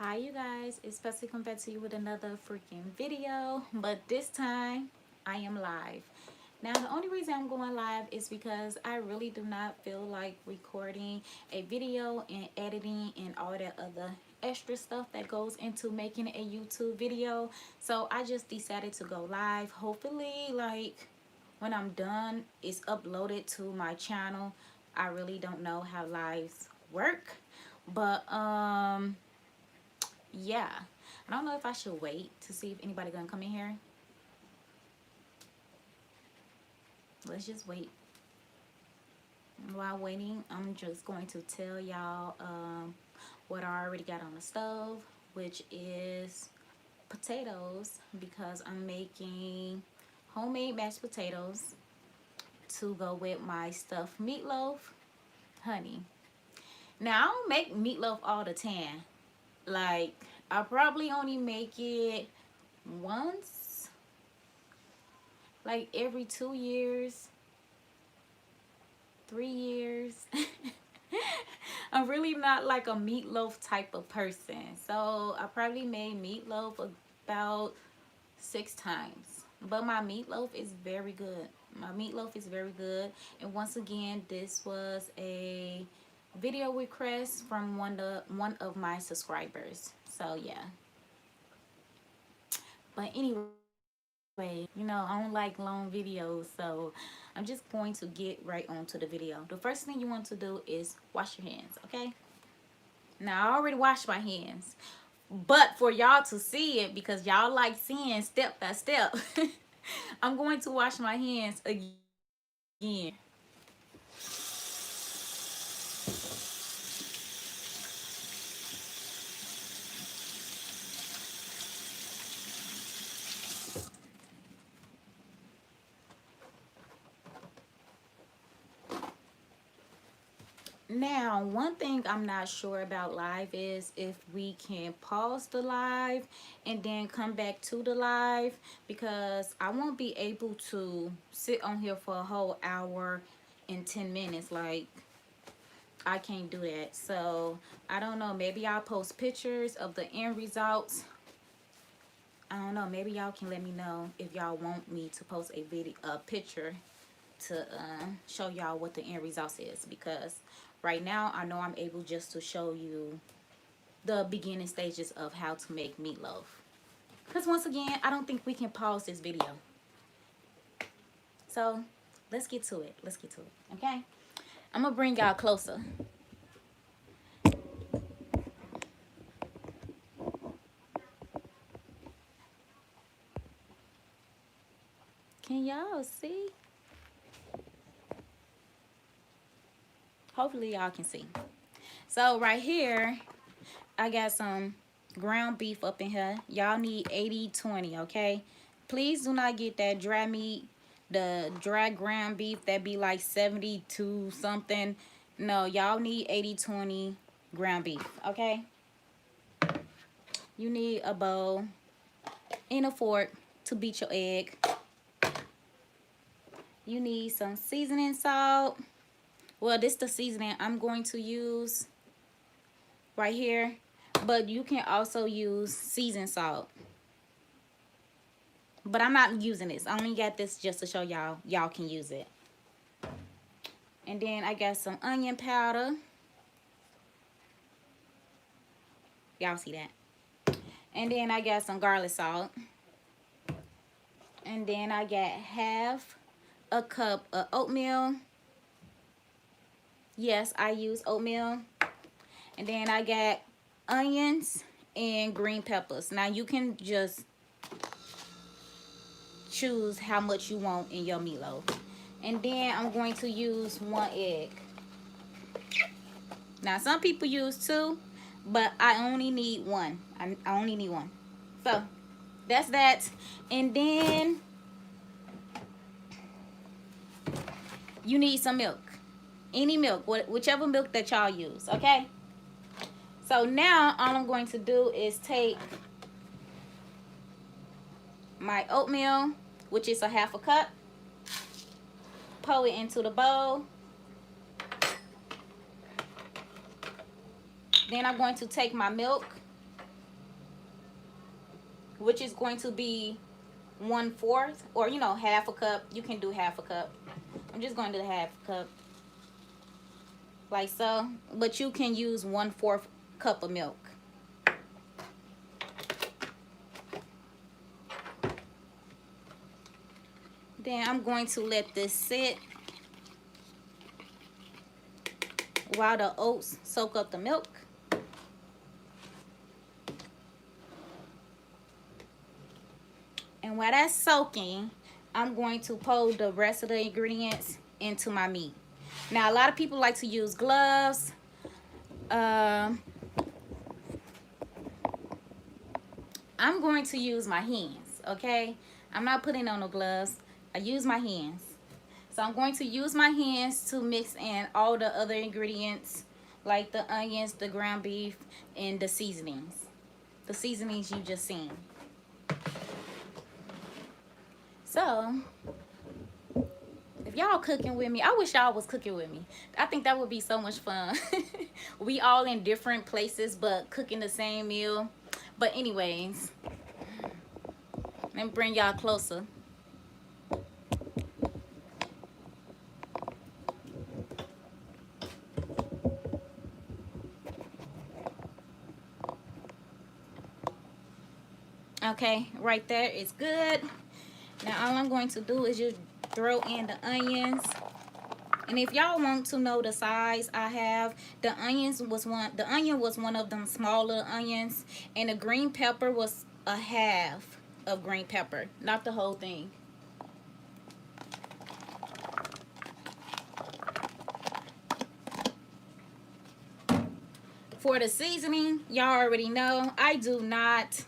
Hi you guys, it's Bessie come back to you with another freaking video, but this time I am live. Now the only reason I'm going live is because I really do not feel like recording a video and editing and all that other extra stuff that goes into making a YouTube video. So I just decided to go live. Hopefully like when I'm done it's uploaded to my channel. I really don't know how lives work, but yeah, I don't know if I should wait to see if anybody gonna come in here. Let's just wait. While waiting, I'm just going to tell y'all what I already got on the stove, which is potatoes, because I'm making homemade mashed potatoes to go with my stuffed meatloaf honey. Now I don't make meatloaf all the time. Like I probably only make it once, like every 2 years, 3 years. I'm really not like a meatloaf type of person. So I probably made meatloaf about 6 times. But my meatloaf is very good. My meatloaf is very good. And once again, this was a video request from one of my subscribers. So yeah. But anyway, I don't like long videos, so I'm just going to get right on to the video. The first thing you want to do is wash your hands, okay? Now, I already washed my hands, but for y'all to see it, because y'all like seeing step by step, I'm going to wash my hands again. Now, one thing I'm not sure about live is if we can pause the live and then come back to the live, because I won't be able to sit on here for a whole hour and 10 minutes. Like, I can't do that. So, I don't know. Maybe I'll post pictures of the end results. I don't know. Maybe y'all can let me know if y'all want me to post a picture to show y'all what the end results is, because right now I know I'm able just to show you the beginning stages of how to make meatloaf, because once again I don't think we can pause this video. So let's get to it. Okay, I'm gonna bring y'all closer. Can y'all see? Hopefully y'all can see. So right here I got some ground beef up in here. Y'all need 80-20, okay? Please do not get that dry meat, the dry ground beef that be like 72 something. No, y'all need 80-20 ground beef, okay? You need a bowl and a fork to beat your egg. You need some seasoning salt. Well, this is the seasoning I'm going to use right here, but you can also use seasoned salt. But I'm not using this. I only got this just to show y'all can use it. And then I got some onion powder. Y'all see that? And then I got some garlic salt. And then I got half a cup of oatmeal. Yes, I use oatmeal. And then I got onions and green peppers. Now you can just choose how much you want in your meatloaf. And then I'm going to use 1 egg. Now some people use 2, but I only need 1. I only need 1. So that's that. And then you need some milk. Any milk, whichever milk that y'all use, okay? So now all I'm going to do is take my oatmeal, which is a half a cup, pour it into the bowl. Then I'm going to take my milk which is going to be 1/4, or you know, half a cup. You can do half a cup. I'm just going to do half a cup, like so. But you can use 1/4 cup of milk. Then I'm going to let this sit while the oats soak up the milk. And while that's soaking, I'm going to pour the rest of the ingredients into my meat. Now, a lot of people like to use gloves. I'm going to use my hands, okay? I'm not putting on no gloves. I use my hands. So I'm going to use my hands to mix in all the other ingredients, like the onions, the ground beef, and the seasonings. The seasonings you just seen. So, if y'all cooking with me, I wish y'all was cooking with me. I think that would be so much fun. We all in different places, but cooking the same meal. But anyways, let me bring y'all closer. Okay, right there is good. Now all I'm going to do is just throw in the onions. And if y'all want to know the size I have, the onion was one of them smaller onions, and the green pepper was a half of green pepper, not the whole thing. For the seasoning, y'all already know I do not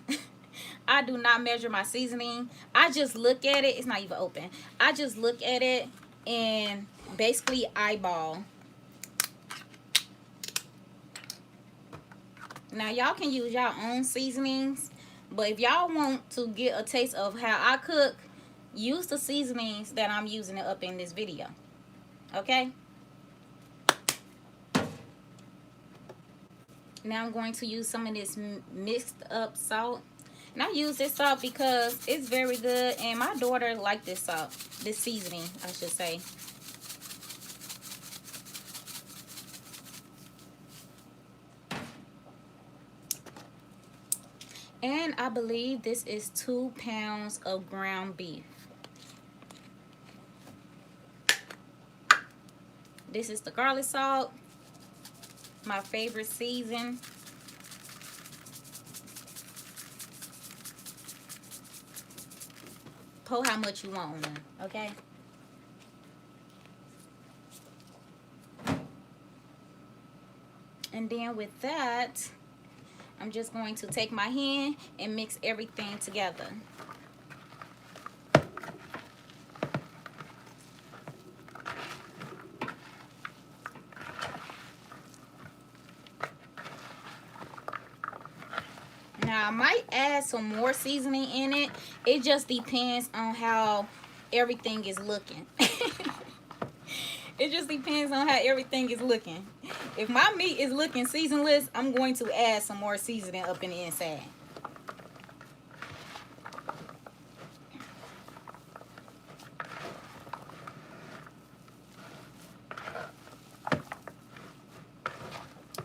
I do not measure my seasoning. I just look at it. It's not even open. I just look at it and basically eyeball. Now y'all can use y'all own seasonings, but if y'all want to get a taste of how I cook, use the seasonings that I'm using up in this video. Okay? Now I'm going to use some of this mixed up salt. And I use this salt because it's very good, and my daughter liked this salt, this seasoning, I should say. And I believe this is 2 pounds of ground beef. This is the garlic salt, my favorite season. Pour how much you want on them, okay? And then with that, I'm just going to take my hand and mix everything together. Now I might add some more seasoning in it. It just depends on how everything is looking. It just depends on how everything is looking. If my meat is looking seasonless, I'm going to add some more seasoning up in the inside.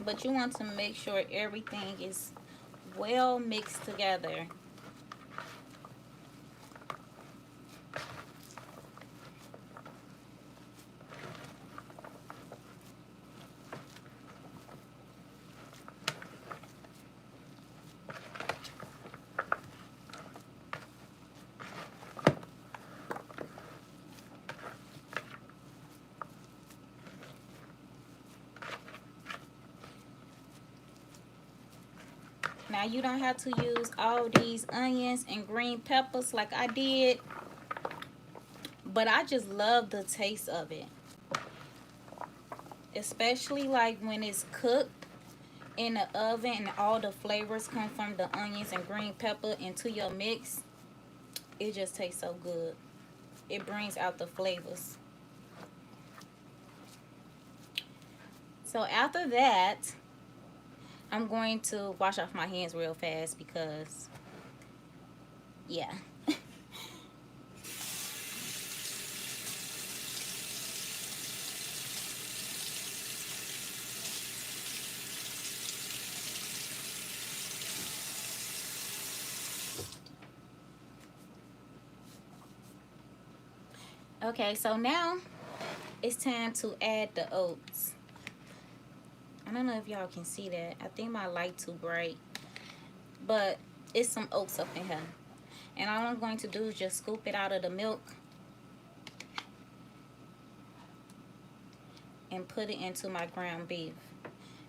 But you want to make sure everything is well mixed together. Now you don't have to use all these onions and green peppers like I did, but I just love the taste of it. Especially like when it's cooked in the oven and all the flavors come from the onions and green pepper into your mix. It just tastes so good. It brings out the flavors. So after that, I'm going to wash off my hands real fast because Yeah. Okay, so now it's time to add the oats. I don't know if y'all can see that. I think my light too bright. But it's some oats up in here. And all I'm going to do is just scoop it out of the milk and put it into my ground beef.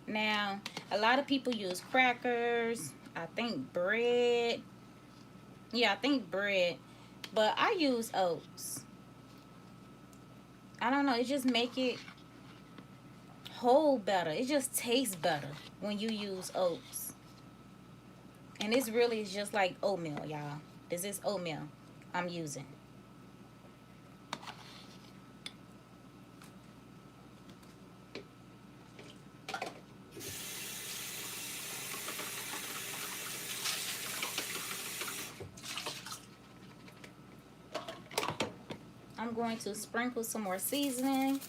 Now, a lot of people use crackers, I think bread. Yeah, I think bread. But I use oats. I don't know, it just make it whole better. It just tastes better when you use oats. And this really is just like oatmeal, y'all. This is oatmeal I'm using. I'm going to sprinkle some more seasoning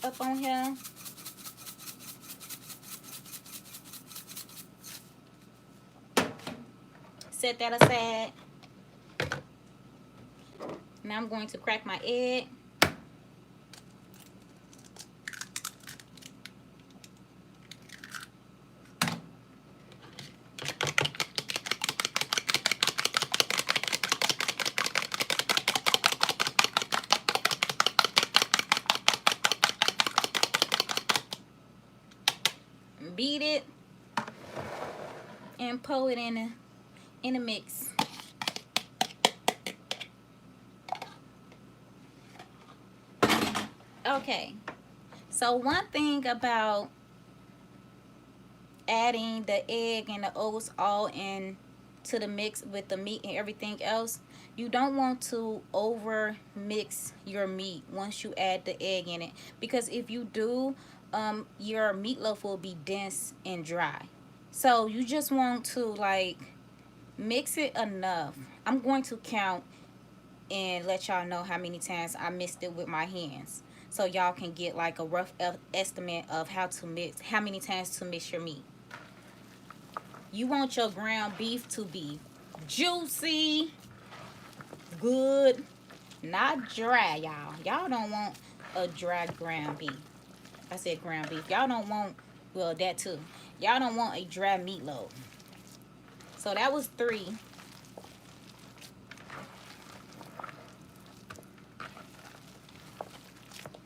up on here. Set that aside. Now I'm going to crack my egg. Beat it and pour it in the mix. Okay, so one thing about adding the egg and the oats all in to the mix with the meat and everything else, you don't want to over mix your meat once you add the egg in it, because if you do, your meatloaf will be dense and dry. So you just want to like mix it enough. I'm going to count and let y'all know how many times I mixed it with my hands, so y'all can get like a rough estimate of how many times to mix your meat. You want your ground beef to be juicy, good, not dry, y'all. Y'all don't want a dry ground beef. I said ground beef. Y'all don't want, well, that too. Y'all don't want a dry meatloaf. So that was 3.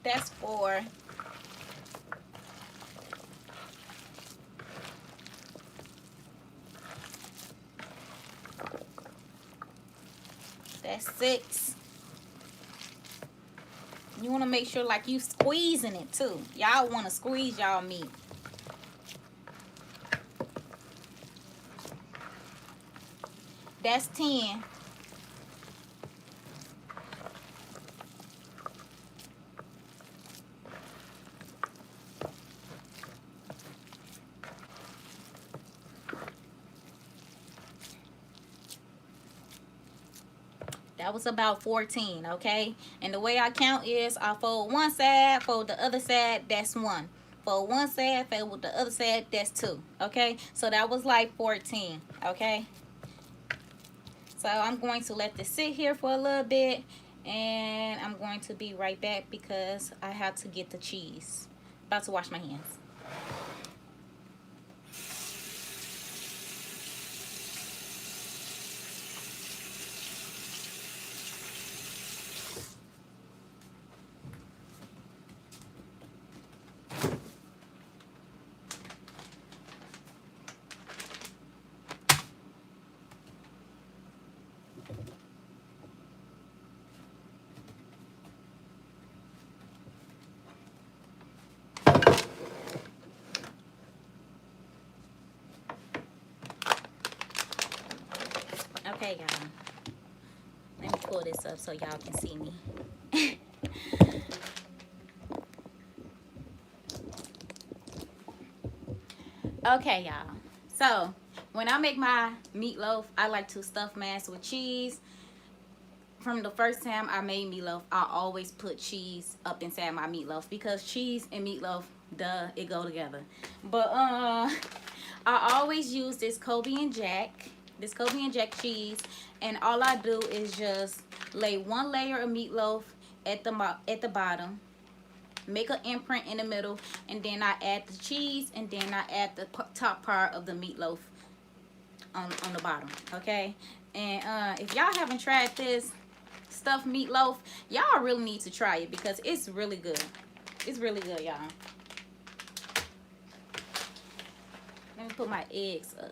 That's 4. That's 6. You want to make sure like you squeezing it too. Y'all want to squeeze y'all meat. That's 10. That was about 14, okay? And the way I count is I fold one side, fold the other side, that's 1. Fold one side, fold the other side, that's 2, okay? So that was like 14, okay? So I'm going to let this sit here for a little bit, and I'm going to be right back because I have to get the cheese. About to wash my hands. Okay, y'all. Let me pull this up so y'all can see me. Okay, y'all. So When I make my meatloaf, I like to stuff mine with cheese. From the first time I made meatloaf, I always put cheese up inside my meatloaf because cheese and meatloaf, duh, it go together. But I always use this Kobe and Jack, cheese, and all I do is just lay one layer of meatloaf at the bottom, make an imprint in the middle, and then I add the cheese, and then I add the top part of the meatloaf on the bottom. Okay, and if y'all haven't tried this stuffed meatloaf, y'all really need to try it because it's really good. It's really good, y'all. Let me put my eggs up.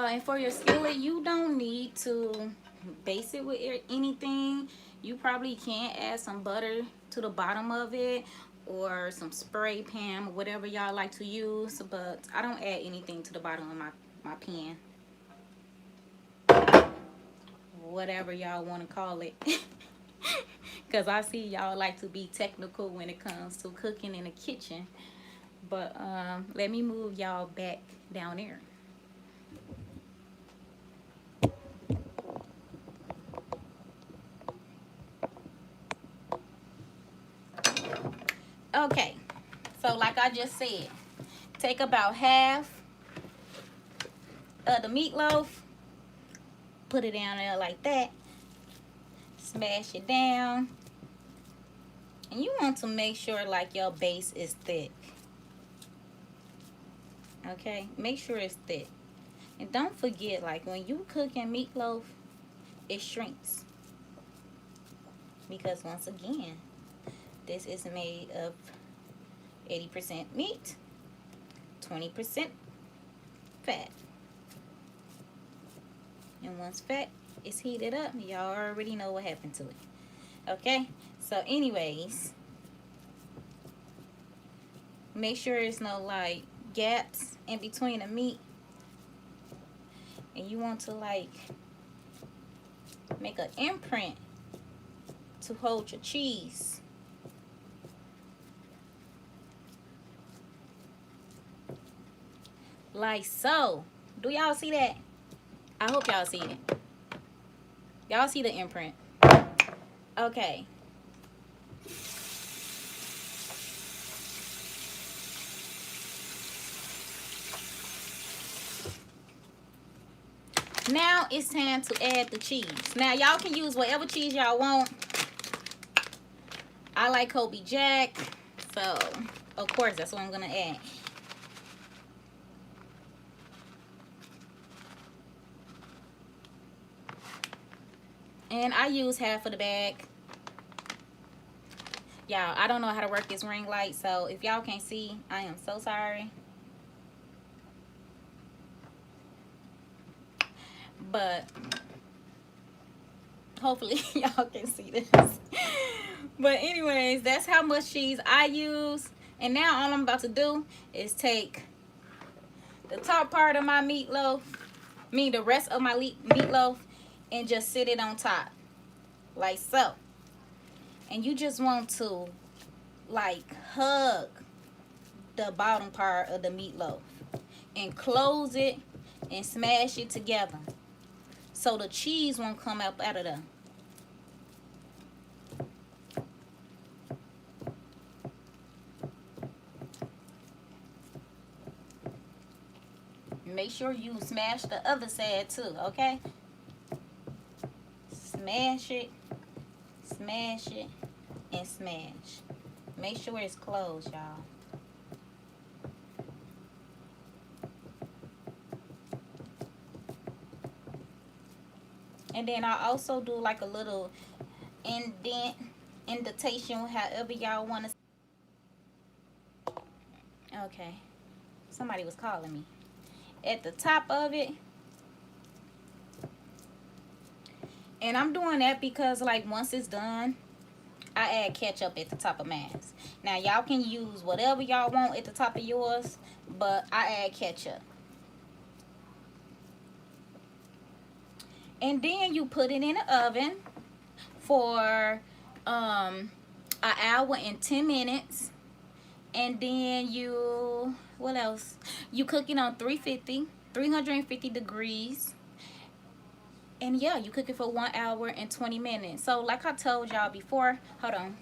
And for your skillet, you don't need to base it with anything. You probably can add some butter to the bottom of it or some spray pan, whatever y'all like to use, but I don't add anything to the bottom of my pan. Whatever y'all want to call it. Because I see y'all like to be technical when it comes to cooking in the kitchen. But let me move y'all back down there. Okay, so like I just said, take about half of the meatloaf, put it down there like that, smash it down, and you want to make sure like your base is thick. Okay, make sure it's thick. And don't forget, like when you cooking meatloaf, it shrinks. Because once again, this is made of 80% meat, 20% fat. And once fat is heated up, y'all already know what happened to it. Okay, so anyways, make sure there's no like gaps in between the meat. And you want to like make an imprint to hold your cheese. Like so. Do y'all see that? I hope y'all see it. Y'all see the imprint. Okay. Now it's time to add the cheese. Now y'all can use whatever cheese y'all want. I like Kobe Jack, so of course that's what I'm gonna add. And I use half of the bag. Y'all, I don't know how to work this ring light, so if y'all can't see, I am so sorry. But hopefully y'all can see this. But anyways, that's how much cheese I use. And now all I'm about to do is take the top part of my meatloaf, the rest of my meatloaf, and just sit it on top like so. And you just want to like hug the bottom part of the meatloaf and close it and smash it together so the cheese won't come up out of there. Make sure you smash the other side too, okay? Smash it, and smash. Make sure it's closed, y'all. And then I also do like a little indentation, however y'all want to. Okay, somebody was calling me. At the top of it. And I'm doing that because like once it's done, I add ketchup at the top of mine. Now y'all can use whatever y'all want at the top of yours, but I add ketchup. And then you put it in the oven for an hour and 10 minutes. And then you, what else? You cook it on 350 degrees. And yeah, you cook it for 1 hour and 20 minutes. So like I told y'all before, hold on.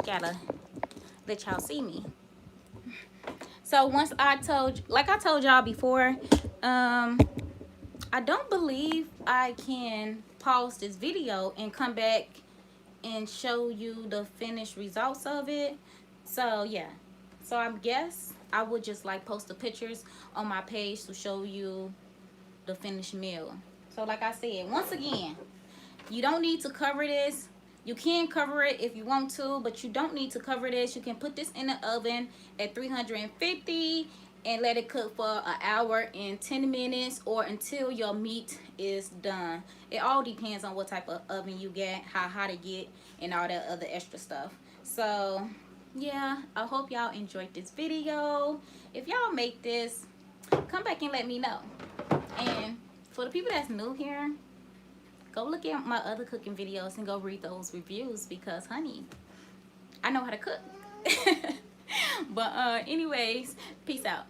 Gotta let y'all see me. So once like I told y'all before, I don't believe I can pause this video and come back and show you the finished results of it. So yeah, so I guess I would just like post the pictures on my page to show you the finished meal. So like I said, once again, you don't need to cover this. You can cover it if you want to, but you don't need to cover this. You can put this in the oven at 350 and let it cook for an hour and 10 minutes or until your meat is done. It all depends on what type of oven you get, how hot it get, and all that other extra stuff. So yeah, I hope y'all enjoyed this video. If y'all make this, come back and let me know. And for the people that's new here, go look at my other cooking videos and go read those reviews because, honey, I know how to cook. But anyways, peace out.